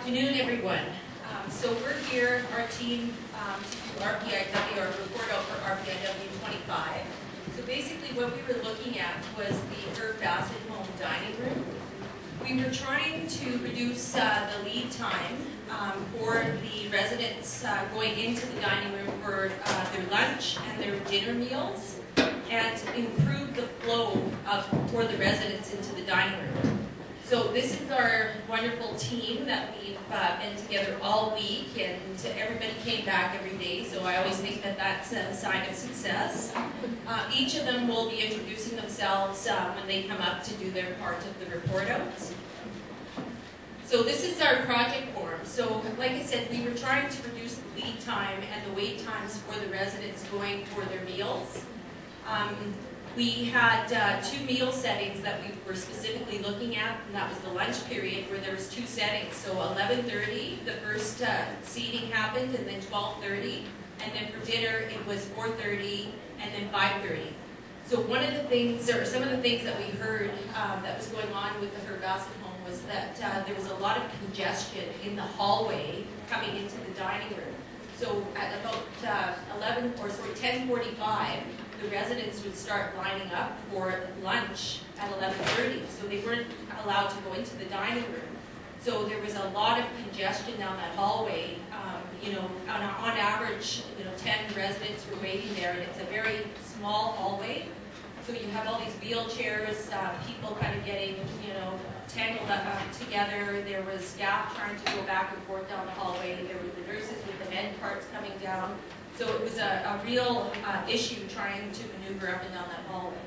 afternoon, everyone. So we're here, our team, to do RPIW, our report out for RPIW 25. So basically what we were looking at was the Bassett home dining room. We were trying to reduce the lead time for the residents going into the dining room for their lunch and their dinner meals, and improve the flow for the residents into the dining room. So this is our wonderful team that we've been together all week, and everybody came back every day, so I always think that that's a sign of success. Each of them will be introducing themselves when they come up to do their part of the report outs. So this is our project form. So like I said, we were trying to reduce the lead time and the wait times for the residents going for their meals. We had two meal settings that we were specifically looking at, and that was the lunch period where there was two settings. So 11:30, the first seating happened, and then 12:30, and then for dinner it was 4:30 and then 5:30. So one of the things, or some of the things that we heard that was going on with the Bassett home was that there was a lot of congestion in the hallway coming into the dining room. So at about 10:45, the residents would start lining up for lunch at 11:30, so they weren't allowed to go into the dining room. So there was a lot of congestion down that hallway. On average, 10 residents were waiting there, and it's a very small hallway. So you have all these wheelchairs, people kind of getting, tangled up together. There was staff trying to go back and forth down the hallway. There were the nurses with the med carts coming down. So it was a real issue trying to maneuver up and down that hallway.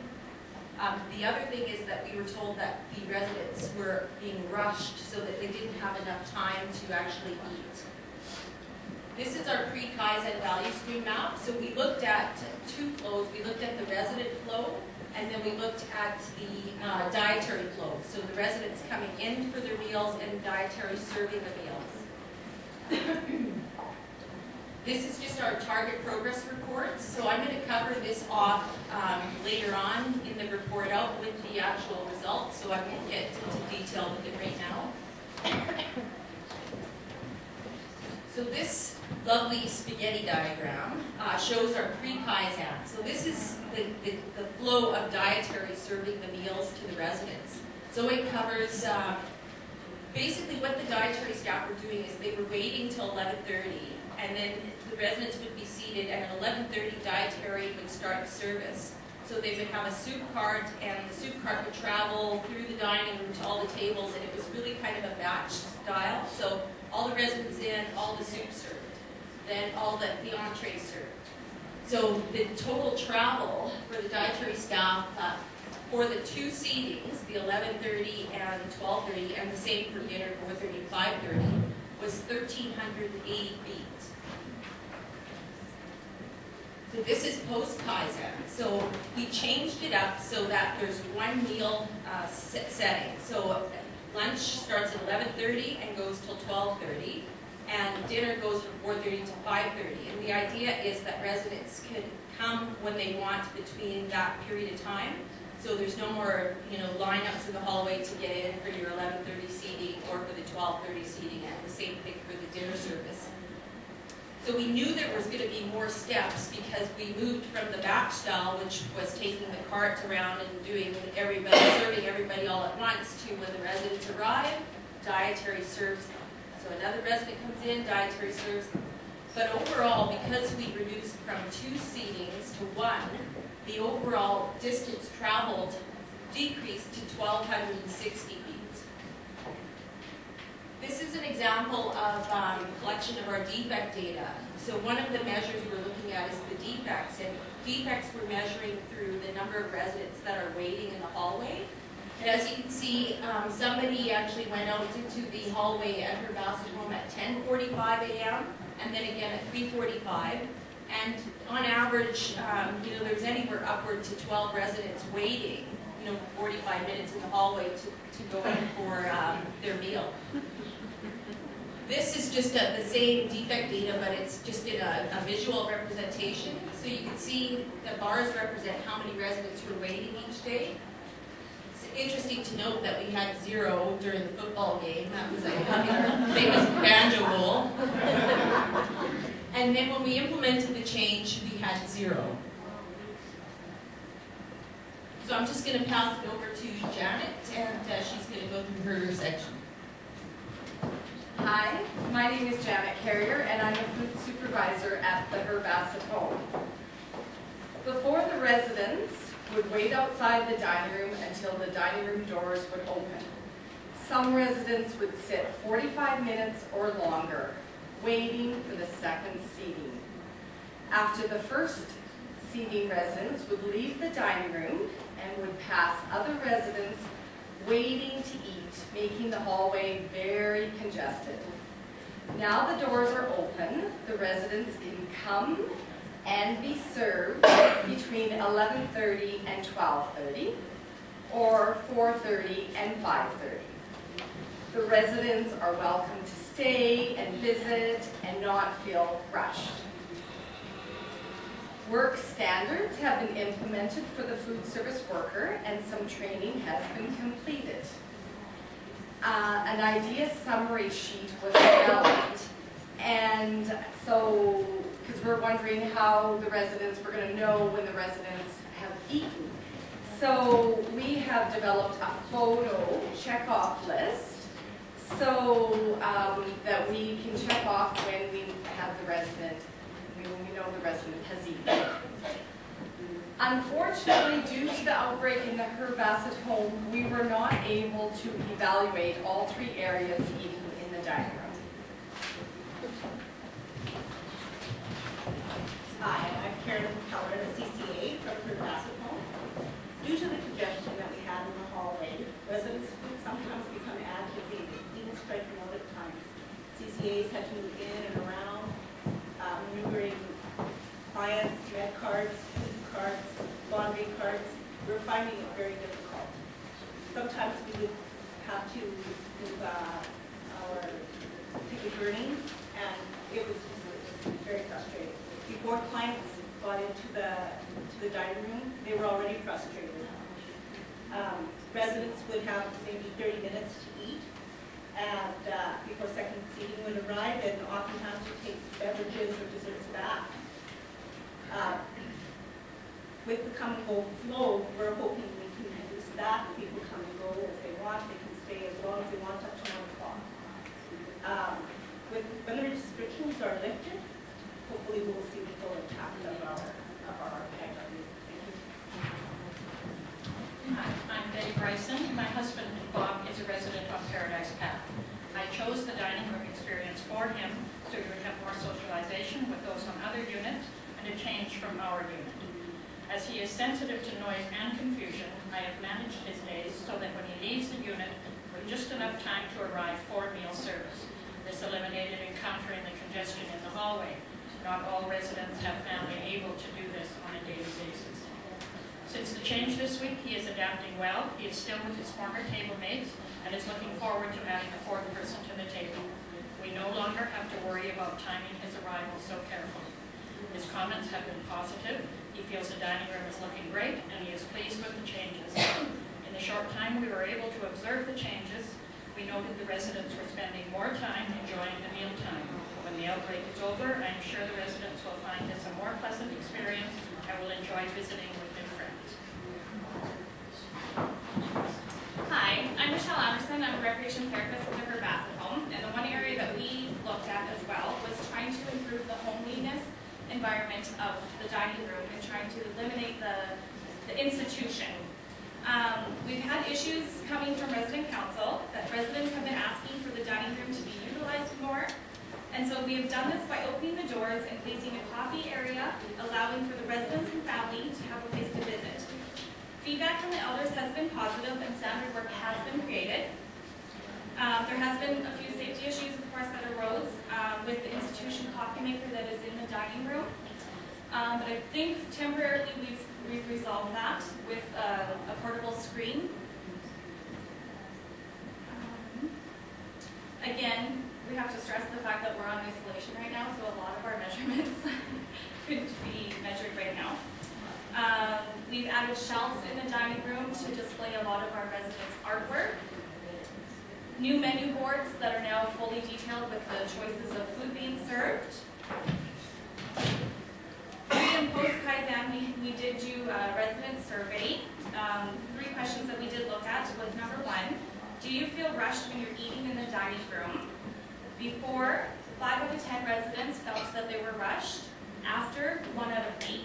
The other thing is that we were told that the residents were being rushed so that they didn't have enough time to actually eat. This is our pre-Kaizen value stream map. So we looked at two flows. We looked at the resident flow, and then we looked at the dietary flow. So the residents coming in for their meals and dietary serving the meals. This is just our target progress report, so I'm going to cover this off later on in the report out with the actual results, so I won't get into detail with it right now. So this lovely spaghetti diagram shows our pre-Kaizen. So this is the flow of dietary serving the meals to the residents. So it covers basically what the dietary staff were doing is they were waiting till 11:30. And then the residents would be seated, and at 11:30 dietary would start service. So they would have a soup cart, and the soup cart would travel through the dining room to all the tables, and it was really kind of a batch style. So all the residents in, all the soup served, then all the entrees served. So the total travel for the dietary staff for the two seatings, the 11:30 and 12:30, and the same for dinner, 4:30 and 5:30, was 1,380 feet. So this is post-Kaizen. So we changed it up so that there's one meal setting. So lunch starts at 11:30 and goes till 12:30, and dinner goes from 4:30 to 5:30. And the idea is that residents can come when they want between that period of time. So there's no more, lineups in the hallway to get in for your 11:30 seating or for the 12:30 seating, and the same thing for the dinner service. So we knew there was going to be more steps because we moved from the batch style, which was taking the cart around and doing serving everybody all at once, to when the residents arrive, dietary serves them. So another resident comes in, dietary serves them. But overall, because we reduced from two seatings to one, the overall distance traveled decreased to 1,260 feet. This is an example of collection of our defect data. So one of the measures we're looking at is the defects, and defects we're measuring through the number of residents that are waiting in the hallway. And as you can see, somebody actually went out into the hallway at her Bassett home at 10:45 a.m. and then again at 3:45. And on average, there was anywhere upward to 12 residents waiting, 45 minutes in the hallway to go in for their meal. This is just the same defect data, but it's just in a visual representation. So you can see the bars represent how many residents were waiting each day. interesting to note that we had 0 during the football game. That was, I think, our famous banjo bowl. And then when we implemented the change, we had 0. So I'm just going to pass it over to Janet, and she's going to go through her section. Hi, my name is Janet Carrier, and I'm a food supervisor at the Bassett home. Before, the residents would wait outside the dining room until the dining room doors would open. Some residents would sit 45 minutes or longer, waiting for the second seating. After the first seating, residents would leave the dining room and would pass other residents waiting to eat, making the hallway very congested. Now the doors are open, the residents can come and be served between 11:30 and 12:30, or 4:30 and 5:30. The residents are welcome to stay and visit and not feel rushed. Work standards have been implemented for the food service worker, and some training has been completed. An idea summary sheet was developed, and so, because we're wondering how the residents were going to know when the residents have eaten. So we have developed a photo check-off list, so that we can check off when we have the resident, when we know the resident has eaten. Unfortunately, due to the outbreak in the Bassett home, we were not able to evaluate all 3 areas eating in the dining room. Hi, I'm Karen Keller, the CCA from the Bassett home. Due to the congestion that we had in the hallway, residents would sometimes become agitated, even striking out at times. CCAs had to move in and around, maneuvering clients, med cards, food cards, laundry cards. We were finding it very difficult. Sometimes we would have to move our ticket burning, and it was very frustrating. Before clients got into the dining room, they were already frustrated. Residents would have maybe 30 minutes to eat, and before second seating would arrive, and oftentimes would take beverages or desserts back. With the come and go flow, we're hoping we can reduce that. People come and go as they want. They can stay as long as they want up to 1 o'clock. When the restrictions are lifted, hopefully we'll see the full impact of our RPIW. Hi, I'm Betty Bryson. My husband, Bob, is a resident on Paradise Path. I chose the dining room experience for him so he would have more socialization with those on other units and a change from our unit. As he is sensitive to noise and confusion, I have managed his days so that when he leaves the unit with just enough time to arrive for meal service. This eliminated encountering the congestion in the hallway. Not all residents have family able to do this on a daily basis. Since the change this week, he is adapting well. He is still with his former table mates and is looking forward to adding a 4th person to the table. We no longer have to worry about timing his arrival so carefully. His comments have been positive. He feels the dining room is looking great, and he is pleased with the changes. In the short time we were able to observe the changes, we noted the residents were spending more time enjoying the meal time. When the outbreak is over, I am sure the residents will find this a more pleasant experience and will enjoy visiting with their friends. Hi, I'm Michelle Anderson. I'm a recreation therapist at the Bassett home, and the one area that we looked at as well was trying to improve the homeliness environment of the dining room and trying to eliminate the institution. We've had issues coming from resident council that residents have been asking for the dining room to be utilized more. And so we have done this by opening the doors and placing a coffee area, allowing for the residents and family to have a place to visit. Feedback from the elders has been positive and standard work has been created. There has been a few safety issues, of course, that arose with the institution coffee maker that is in the dining room. But I think temporarily we've resolved that with a portable screen. Again, we have to stress the fact that we're on isolation right now, so a lot of our measurements couldn't be measured right now. We've added shelves in the dining room to display a lot of our residents' artwork. New menu boards that are now fully detailed with the choices of food being served. Pre and post Kaizen, we did do a resident survey. 3 questions that we did look at was number 1, do you feel rushed when you're eating in the dining room? Before, 5 out of 10 residents felt that they were rushed. After, 1 out of 8.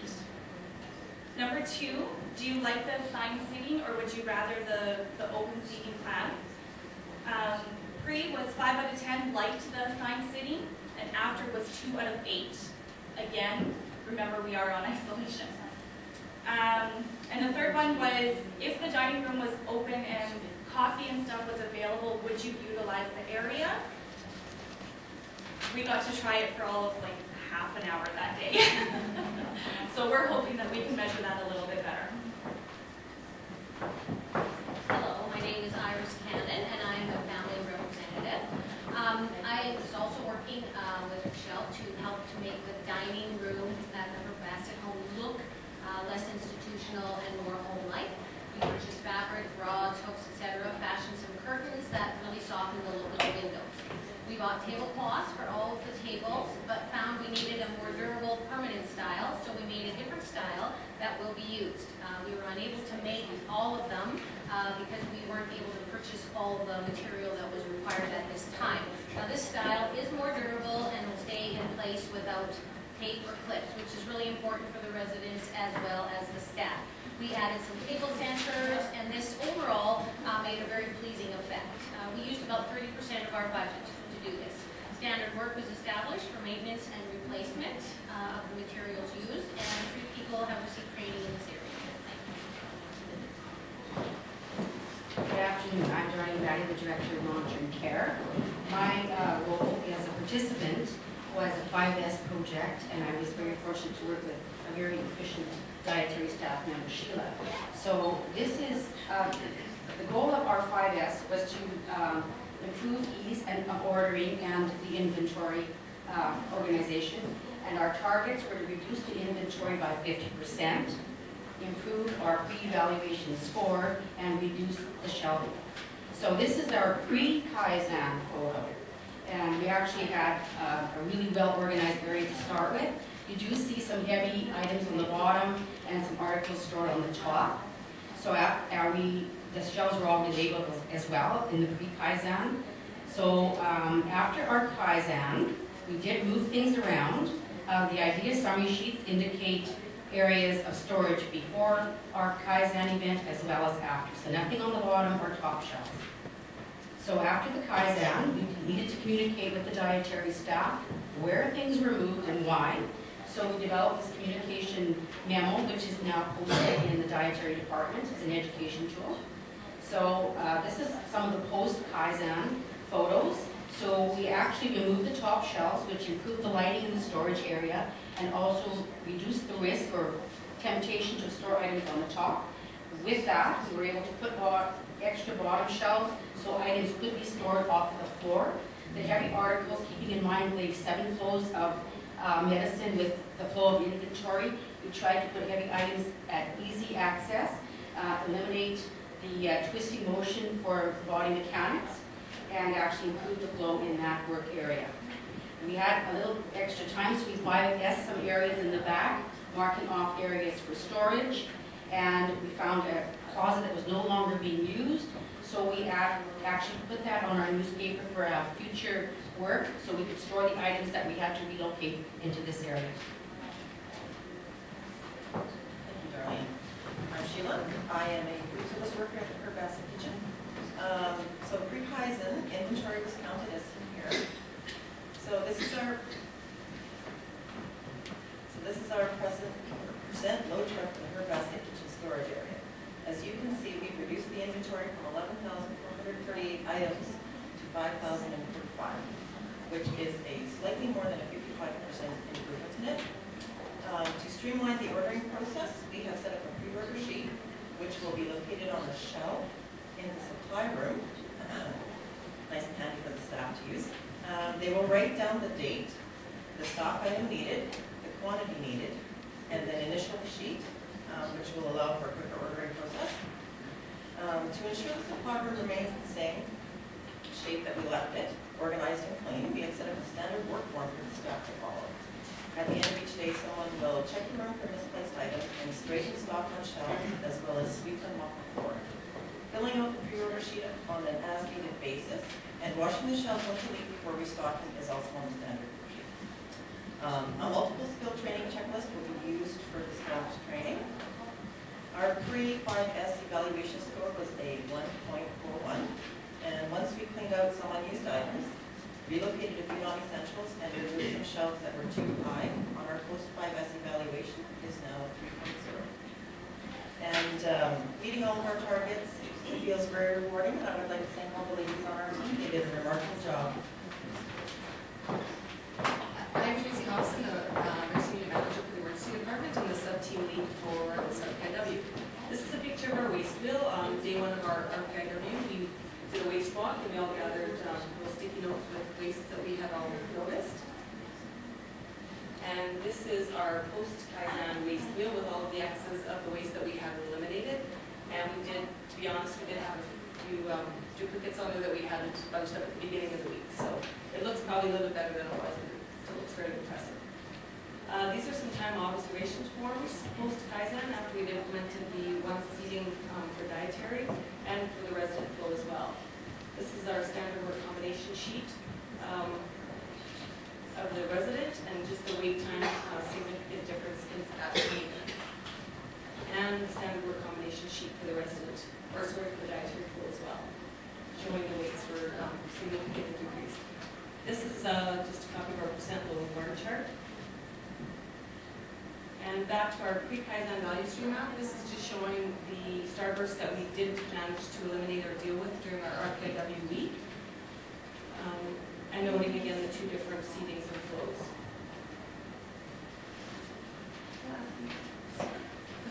Number 2, do you like the assigned seating or would you rather the open seating plan? Pre was 5 out of 10 liked the assigned seating, and after was 2 out of 8. Again, remember we are on isolation. And the third one was, if the dining room was open and coffee and stuff was available, would you utilize the area? We got to try it for all of like half an hour that day. So we're hoping that we can measure that a little bit better. Hello, my name is Iris Cannon, and I'm a family representative. I was also working with Michelle to help to make the dining room at the Bassett home look less institutional and more home-like. We purchased fabric, rods, hooks, etc., fashioned some curtains that really soften the look of the windows. We bought tablecloths for all of the tables, but found we needed a more durable, permanent style, so we made a different style that will be used. We were unable to make all of them because we weren't able to purchase all of the material that was required at this time. Now this style is more durable and will stay in place without tape or clips, which is really important for the residents as well as the staff. We added some table centers, and this overall made a very pleasing effect. We used about 30% of our budget to do this. Standard work was established for maintenance and replacement of the materials used, and 3 people have received training in this area. Good afternoon. I'm Darlene Batty, the Director of Long-Term Care. My role as a participant was a 5S project, and I was very fortunate to work with a very efficient dietary staff member, Sheila. So this is, the goal of our 5S was to improve ease of ordering and the inventory organization. And our targets were to reduce the inventory by 50%, improve our pre-evaluation score, and reduce the shelving. So this is our pre-Kaizen photo. And we actually had a really well-organized area to start with. You do see some heavy items on the bottom and some articles stored on the top. So the shelves were already labeled as well in the pre-Kaizen. So after our Kaizen, we did move things around. The idea summary sheets indicate areas of storage before our Kaizen event as well as after. So nothing on the bottom or top shelves. So after the Kaizen, we needed to communicate with the dietary staff where things were moved and why. So we developed this communication memo, which is now posted in the dietary department as an education tool. So this is some of the post-Kaizen photos. So we actually removed the top shelves, which improved the lighting in the storage area and also reduced the risk or temptation to store items on the top. With that, we were able to put extra bottom shelves so items could be stored off of the floor. The heavy articles, keeping in mind we have 7 flows of medicine with the flow of inventory. We tried to put heavy items at easy access, eliminate the twisting motion for body mechanics, and actually improve the flow in that work area. We had a little extra time, so we 5S some areas in the back, marking off areas for storage, and we found a closet that was no longer being used, so we actually put that on our newspaper for future work, so we could store the items that we had to relocate into this area. Thank you, Darlene. I'm Sheila. I am a food service worker at the Bassett Kitchen. So pre-Kaizen, inventory was counted as in here. So this is our percent load chart for the Bassett Kitchen storage area. As you can see, we've reduced the inventory from 11,438 items to 5,045, which is a slightly more than a 55% improvement in it. To streamline the ordering process, we have set up a pre-order sheet, which will be located on the shelf in the supply room. Nice and handy for the staff to use. They will write down the date, the stock item needed, the quantity needed, and then initial the sheet. which will allow for a quicker ordering process. To ensure that the pod room remains the same shape that we left it, organized and clean, we had set up a standard work form for the staff to follow. At the end of each day, someone will check the room for misplaced items and straighten stock on shelves, as well as sweep and mop the floor. Filling out the pre-order sheet on an as-needed basis, and washing the shelves once a week before restocking is also on the standard sheet. A multiple skill training checklist will be used for the staff's training. Our pre-5S evaluation score was a 1.41, and once we cleaned out some unused items, relocated a few non-essentials, and removed some shelves that were too high on our post-5S evaluation is now a 3.0. And meeting all of our targets feels very rewarding, and I would like to thank all the ladies on our team. They did a remarkable job. I'm Tracy Hobson, the Senior Manager for the Emergency Department and the Sub-Team Lead for the RPIW. This is a picture of our waste wheel. On day one of our RPIW, we did a waste walk, and we all gathered little sticky notes with waste that we had all noticed. And this is our post-Kaizen waste wheel with all of the excess of the waste that we had eliminated. And we did, to be honest, we did have a few duplicates on there that we hadn't bunched up at the beginning of the week. So it looks probably a little bit better than it was, but it still looks very impressive. These are some time observation forms post-Kaizen after we'd implemented the one seating for dietary and for the resident flow as well. This is our standard work combination sheet of the resident, and just the wait time, significant difference in that maintenance. And the standard work combination sheet for the resident, or sorry, for the dietary flow as well, showing the weights were significantly decreased. This is just a copy of our percent load warn chart. And back to our pre-Kaizen value stream map, this is just showing the starbursts that we did manage to eliminate or deal with during our RPIW week. And noting again the two different seedings and flows.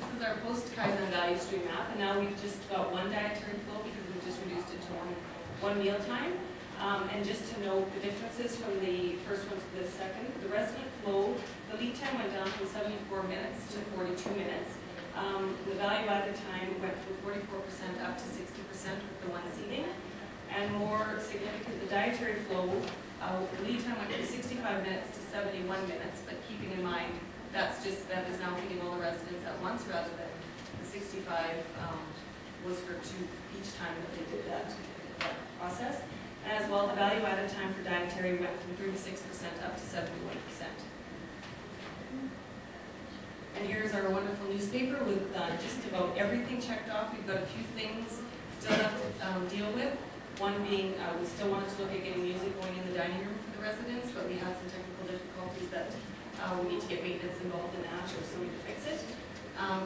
This is our post-Kaizen value stream map, and now we've just got one dietary flow because we've just reduced it to one meal time. And just to note the differences from the first one to the second, the resident flow, the lead time went down from 74 minutes to 42 minutes. The value added time went from 44% up to 60% with the one seating. And more significant, the dietary flow, the lead time went from 65 minutes to 71 minutes, but keeping in mind that is now feeding all the residents at once rather than the 65 was for each time that they did that process. And as well, the value added time for dietary went from 36% up to 71%. And here's our wonderful newspaper with just about everything checked off. We've got a few things still left to deal with. One being, we still wanted to look at getting music going in the dining room for the residents, but we had some technical difficulties that we need to get maintenance involved in that, or so we can fix it.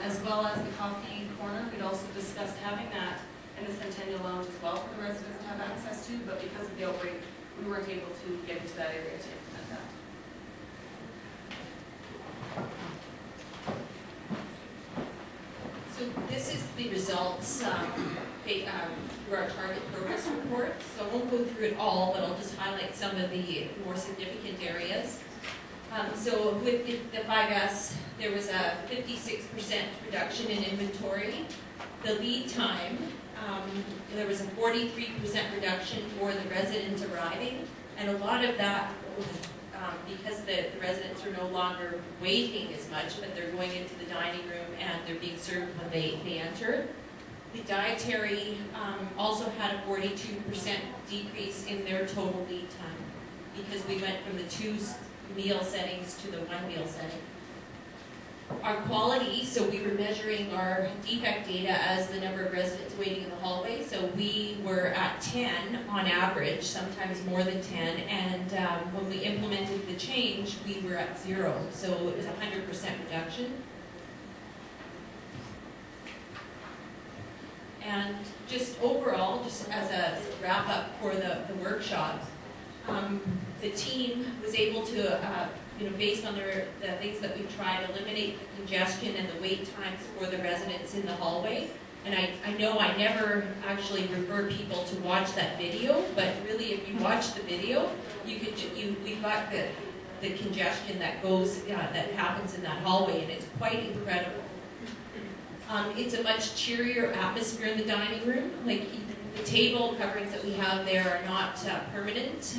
As well as the coffee corner, we'd also discussed having that in the Centennial Lounge as well for the residents to have access to, but because of the outbreak, we weren't able to get into that area to implement that. So this is the results for our target progress report. So I won't go through it all, but I'll just highlight some of the more significant areas. So with the 5S, there was a 56% reduction in inventory. The lead time, there was a 43% reduction for the residents arriving, and a lot of that was because the residents are no longer waiting as much, but they're going into the dining room and they're being served when they enter. The dietary also had a 42% decrease in their total lead time because we went from the 2 meal settings to the 1 meal setting. Our quality, so we were measuring our defect data as the number of residents waiting in the hallway. So we were at 10 on average, sometimes more than 10. And when we implemented the change, we were at 0. So it was a 100% reduction. And just overall, just as a wrap up for the workshop, the team was able to, based on the things that we've tried, eliminate the congestion and the wait times for the residents in the hallway. And I know I never actually refer people to watch that video, but really if you watch the video, we've got the congestion that goes, that happens in that hallway, and it's quite incredible. It's a much cheerier atmosphere in the dining room. Like the table coverings that we have there are not permanent.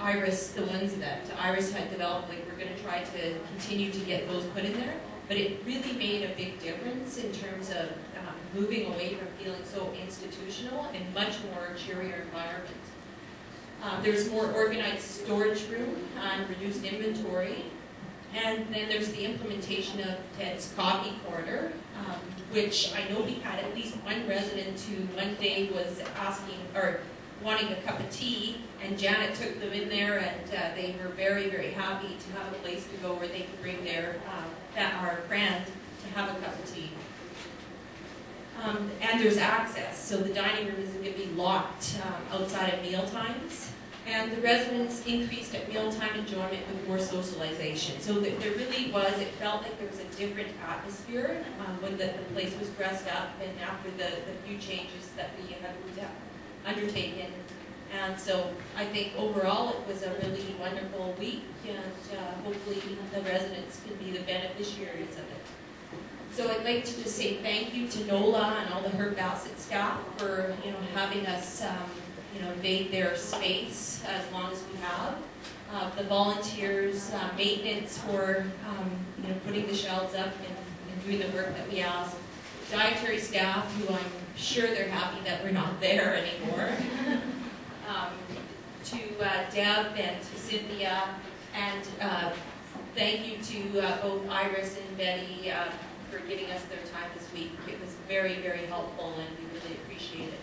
Iris, the ones that Iris had developed, like we're going to try to continue to get those put in there. But it really made a big difference in terms of moving away from feeling so institutional and much more cheerier environment. There's more organized storage room and reduced inventory. And then there's the implementation of Ted's Coffee Corner, which I know we had at least one resident who one day was asking or wanting a cup of tea, and Janet took them in there, and they were very, very happy to have a place to go where they could bring their our friend to have a cup of tea. And there's access, so the dining room isn't going to be locked outside of meal times. And the residents increased at mealtime enjoyment with more socialization. So there really was, it felt like there was a different atmosphere when the place was dressed up and after the few changes that we had undertaken. And so I think overall it was a really wonderful week, and hopefully the residents can be the beneficiaries of it. So I'd like to just say thank you to NOLA and all the Herb Bassett staff for having us invade their space as long as we have. The volunteers, maintenance for putting the shelves up and doing the work that we ask. Dietary staff, who I'm sure they're happy that we're not there anymore. To Deb and to Cynthia, and thank you to both Iris and Betty for giving us their time this week. It was very, very helpful, and we really appreciate it.